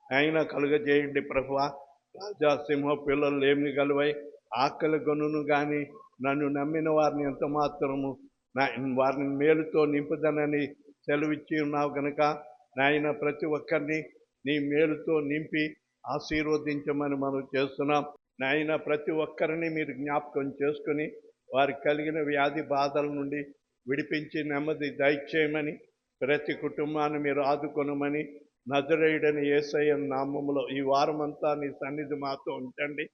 ఆయన కలుగజేయండి ప్రభువా. రాజా, సింహ పిల్లలు ఏమి గలవై ఆకలి గనును కానీ నన్ను నమ్మిన వారిని ఎంత మాత్రము వారిని మేలుతో నింపుదనని సెలవిచ్చి ఉన్నావు కనుక నాయన ప్రతి ఒక్కరిని నీ మేలుతో నింపి ఆశీర్వదించమని మనం చేస్తున్నాం నాయన. ప్రతి ఒక్కరిని మీరు జ్ఞాపకం చేసుకుని వారికి కలిగిన వ్యాధి బాధల నుండి విడిపించి నెమ్మది దయచేయమని, ప్రతి కుటుంబాన్ని మీరు ఆదుకొనమని నజరేయుడని యేసయ్య నామములో ఈ వారమంతా నీ సన్నిధి మాతో ఉంచండి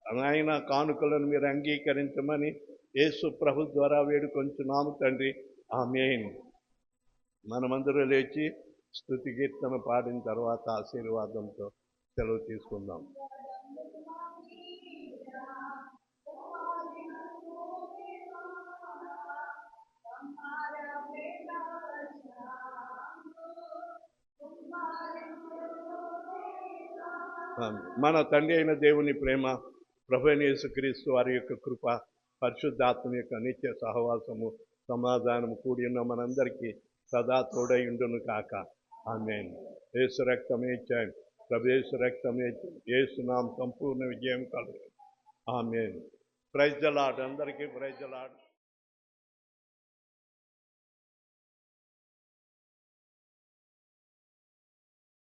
నాయన. కానుకలను మీరు అంగీకరించమని యేసు ప్రభు ద్వారా వేడుకొంచున్నాము తండ్రి. ఆమేన్. మనమందరూ లేచి స్తుతి కీర్తన పాడిన తర్వాత ఆశీర్వాదంతో సెలవు తీసుకుందాం. మన తండ్రి అయిన దేవుని ప్రేమ, ప్రభువైన యేసుక్రీస్తు వారి యొక్క కృప, పరిశుద్ధాత్మ యొక్క నిత్య సహవాసము, సమాధానము కూడి ఉన్న మనందరికీ సదా తోడైండును కాక. ఆమేన్. యేసు రక్తమే చేయండి, ప్రభు యేసు రక్తమే, యేసు నామ సంపూర్ణ విజయం కలుగు. ఆమేన్. Praise the lord. అందరికీ ప్రైజ్ ద లార్డ్.